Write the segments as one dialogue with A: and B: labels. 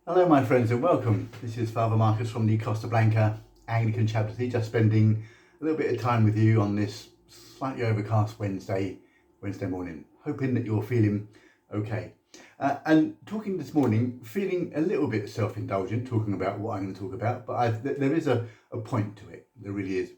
A: Hello my friends and welcome. This is Father Marcus from the Costa Blanca Anglican Chapter, just spending a little bit of time with you on this slightly overcast Wednesday morning, hoping that you're feeling okay. And talking this morning, feeling a little bit self-indulgent, talking about what I'm going to talk about, but there is a point to it, there really is.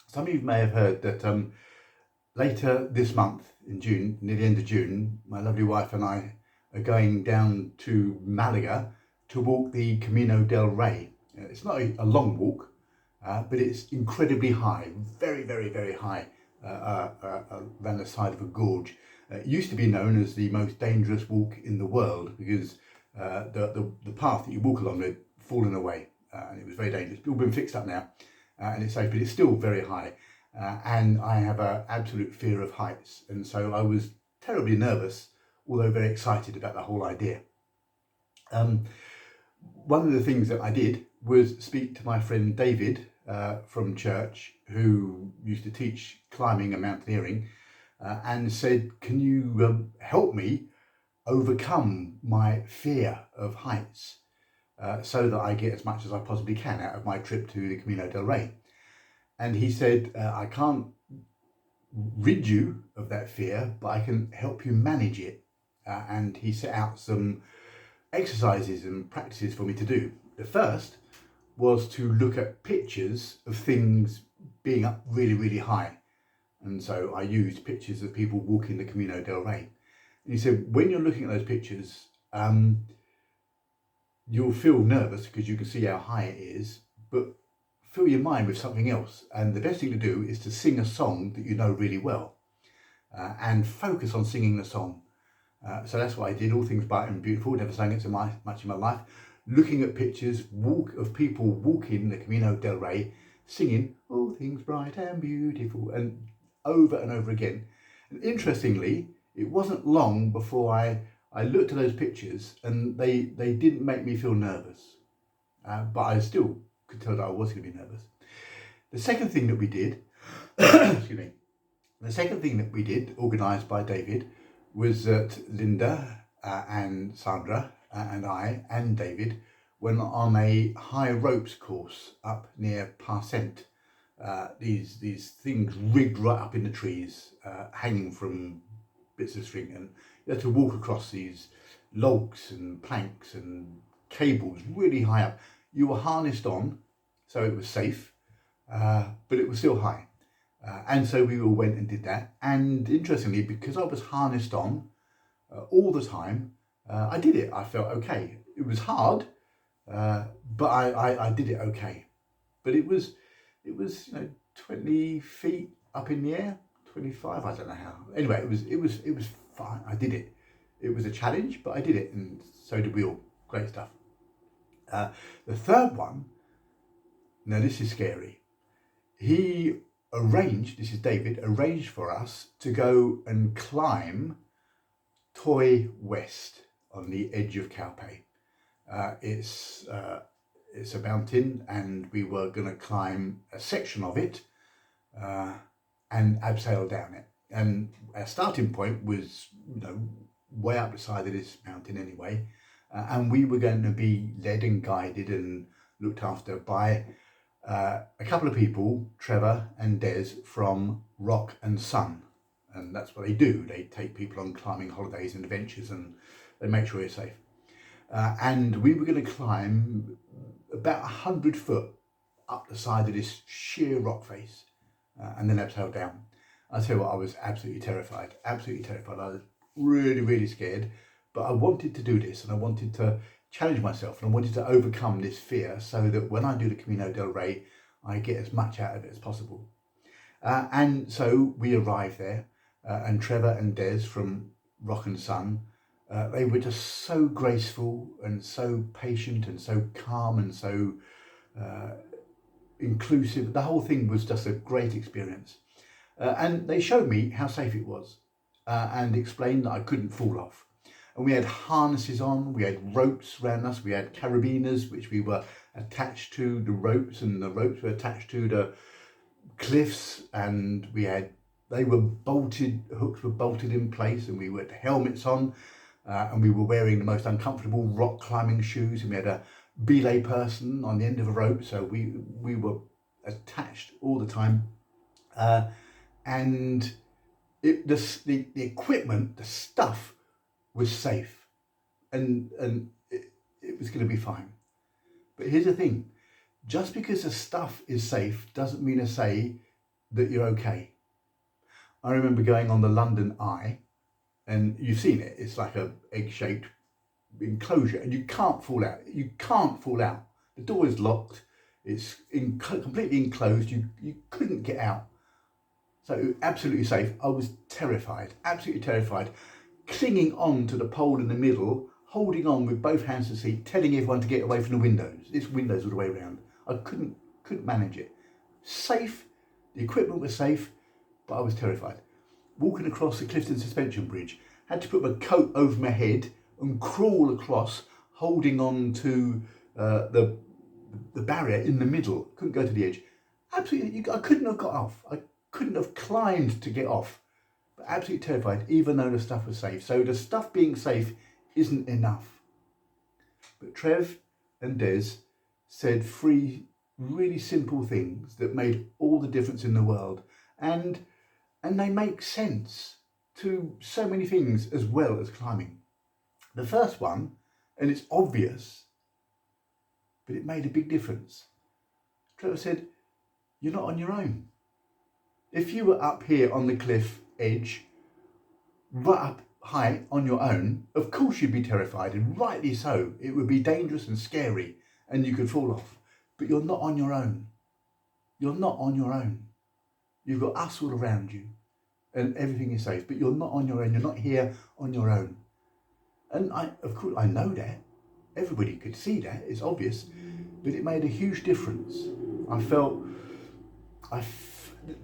A: Some of you may have heard that later this month, in June, near the end of June, my lovely wife and I are going down to Malaga to walk the Camino del Rey. It's not a long walk, but it's incredibly high, very, very, very high, around the side of a gorge. It used to be known as the most dangerous walk in the world because the path that you walk along had fallen away, and it was very dangerous. It's all been fixed up now, and it's safe, but it's still very high. And I have an absolute fear of heights, and so I was terribly nervous, although very excited about the whole idea. One of the things that I did was speak to my friend David from church, who used to teach climbing and mountaineering, and said, can you help me overcome my fear of heights so that I get as much as I possibly can out of my trip to the Camino del Rey? And he said, I can't rid you of that fear, but I can help you manage it. And he set out some exercises and practices for me to do. The first was to look at pictures of things being up really, really high. And so I used pictures of people walking the Camino del Rey. And he said, when you're looking at those pictures, you'll feel nervous because you can see how high it is, but fill your mind with something else. And the best thing to do is to sing a song that you know really well, and focus on singing the song. So that's what I did. All Things Bright and Beautiful. Never sang it so much in my life. Looking at pictures of people walking the Camino del Rey, singing All Things Bright and Beautiful, and over again. And interestingly, it wasn't long before I looked at those pictures and they didn't make me feel nervous, but I still could tell that I was going to be nervous. The second thing that we did, excuse me, the second thing that we did, organised by David, was that Linda and Sandra and I and David went on a high ropes course up near Parcent. These things rigged right up in the trees, hanging from bits of string, and you had to walk across these logs and planks and cables really high up. You were harnessed on, so it was safe, but it was still high. And so we all went and did that. And interestingly, because I was harnessed on all the time, I did it. I felt okay. It was hard, but I did it okay. But it was 20 feet up in the air, 25. I don't know how. Anyway, it was fine. I did it. It was a challenge, but I did it, and so did we all. Great stuff. The third one. Now this is scary. He arranged, this is David, arranged for us to go and climb Toix West on the edge of Calpe. It's a mountain, and we were going to climb a section of it and abseil down it. And our starting point was, way up the side of this mountain anyway, and we were going to be led and guided and looked after by a couple of people, Trevor and Des from Rock and Sun, and that's what they do. They take people on climbing holidays and adventures, and they make sure you're safe. And we were going to climb about 100 foot up the side of this sheer rock face, and then abseil down. I tell you what, I was absolutely terrified. I was really, really scared, but I wanted to do this, and I wanted to challenge myself, and I wanted to overcome this fear so that when I do the Camino del Rey, I get as much out of it as possible. And so we arrived there, and Trevor and Des from Rock and Sun, they were just so graceful and so patient and so calm and so inclusive. The whole thing was just a great experience. And they showed me how safe it was, and explained that I couldn't fall off. And we had harnesses on, we had ropes around us, we had carabiners which we were attached to the ropes, and the ropes were attached to the cliffs, and hooks were bolted in place, and we had helmets on. and we were wearing the most uncomfortable rock climbing shoes, and we had a belay person on the end of a rope, so we were attached all the time, and the equipment, the stuff was safe, and it was going to be fine. But here's the thing: just because the stuff is safe doesn't mean to say that you're okay. I remember going on the London Eye, and you've seen it. It's like a egg-shaped enclosure, and you can't fall out. You can't fall out. The door is locked. It's completely enclosed. You couldn't get out. So absolutely safe. I was terrified, absolutely terrified, clinging on to the pole in the middle, holding on with both hands to the seat, telling everyone to get away from the windows. It's windows all the way around. I couldn't manage it. Safe. The equipment was safe, but I was terrified. Walking across the Clifton Suspension Bridge, had to put my coat over my head and crawl across, holding on to the barrier in the middle. Couldn't go to the edge. Absolutely, I couldn't have got off. I couldn't have climbed to get off. But absolutely terrified, even though the stuff was safe. So the stuff being safe isn't enough. But Trev and Des said 3 really simple things that made all the difference in the world. And they make sense to so many things as well as climbing. The first one, and it's obvious, but it made a big difference. Trevor said, you're not on your own. If you were up here on the cliff edge, right up high on your own, of course you'd be terrified, and rightly so. It would be dangerous and scary, and you could fall off. But you're not on your own. You're not on your own. You've got us all around you, and everything is safe. But you're not on your own. You're not here on your own. And of course, I know that. Everybody could see that. It's obvious. But it made a huge difference.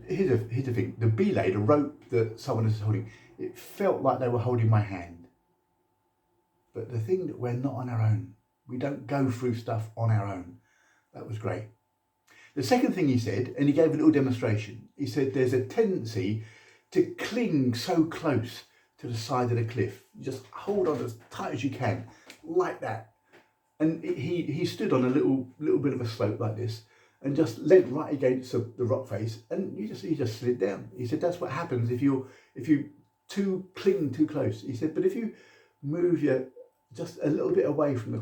A: Here's the thing. The belay, the rope that someone is holding, it felt like they were holding my hand. But the thing that we're not on our own. We don't go through stuff on our own. That was great. The second thing he said, and he gave a little demonstration, he said there's a tendency to cling so close to the side of the cliff. You just hold on as tight as you can, like that. And he stood on a little bit of a slope like this, and just leant right against the rock face, and he just slid down. He said that's what happens if you cling too close. He said, but if you move your just a little bit away from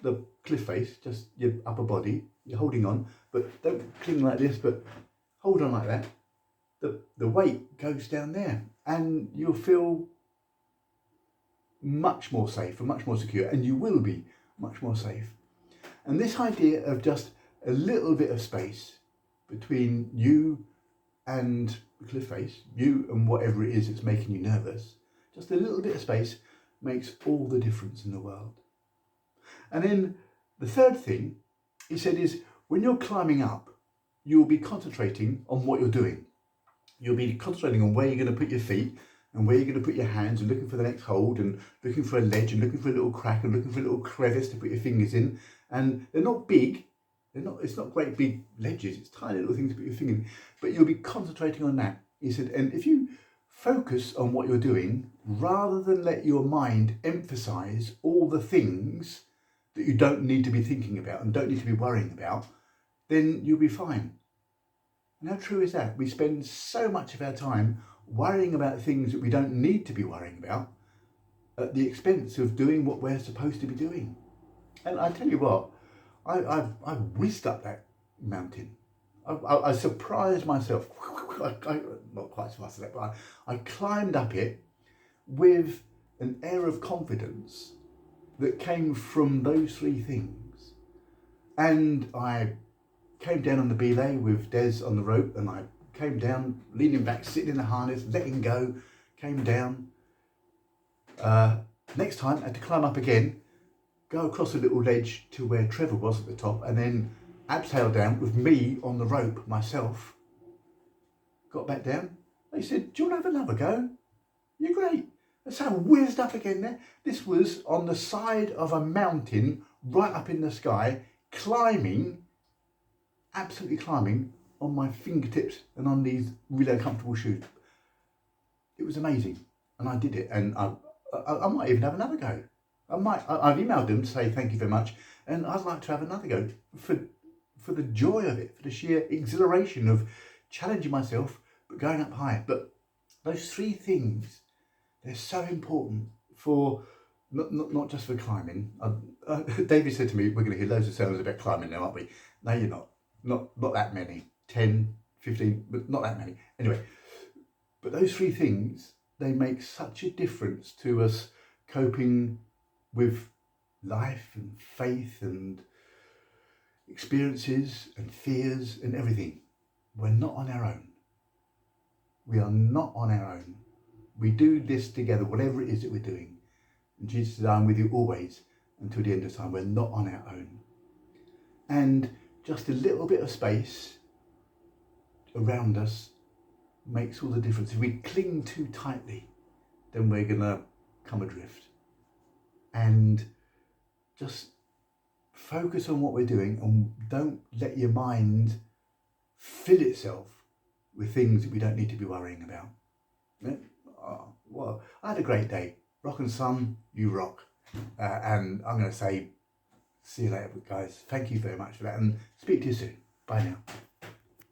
A: the cliff face, just your upper body, you're holding on, but don't cling like this, but hold on like that. The weight goes down there, and you'll feel much more safe and much more secure, and you will be much more safe. And this idea of just a little bit of space between you and the cliff face, you and whatever it is that's making you nervous, just a little bit of space makes all the difference in the world. And then the third thing he said is when you're climbing up, you'll be concentrating on what you're doing. You'll be concentrating on where you're going to put your feet and where you're going to put your hands, and looking for the next hold, and looking for a ledge, and looking for a little crack, and looking for a little crevice to put your fingers in. And they're not big. It's not great big ledges. It's tiny little things to put your finger in. But you'll be concentrating on that. He said, and if you focus on what you're doing, rather than let your mind emphasize all the things that you don't need to be thinking about and don't need to be worrying about, then you'll be fine. And how true is that? We spend so much of our time worrying about things that we don't need to be worrying about at the expense of doing what we're supposed to be doing. And I tell you what, I whizzed up that mountain. I surprised myself. I not quite so fast as that, but I climbed up it with an air of confidence that came from those 3 things. And I came down on the belay with Des on the rope, and I came down, leaning back, sitting in the harness, letting go, came down. Next time, I had to climb up again, go across a little ledge to where Trevor was at the top, and then abseil down with me on the rope myself. Got back down. They said, do you want to have another go? You're great. That's how I whizzed up again there. This was on the side of a mountain, right up in the sky, climbing, absolutely climbing, on my fingertips and on these really uncomfortable shoes. It was amazing, and I did it, and I might even have another go. I've emailed them to say thank you very much, and I'd like to have another go for the joy of it, for the sheer exhilaration of challenging myself, but going up high. But those three things, they're so important for not just for climbing. David said to me, we're going to hear loads of sounds about climbing now, aren't we? No, you're not. Not that many. 10, 15, but not that many. Anyway, but those three things, they make such a difference to us coping with life and faith and experiences and fears and everything. We're not on our own. We are not on our own. We do this together, whatever it is that we're doing. And Jesus said, I'm with you always until the end of time. We're not on our own. And just a little bit of space around us makes all the difference. If we cling too tightly, then we're going to come adrift. And just focus on what we're doing and don't let your mind fill itself with things that we don't need to be worrying about. Yeah? Well, I had a great day. Rock and Sun, you rock. And I'm going to say, see you later, guys. Thank you very much for that, and speak to you soon. Bye now.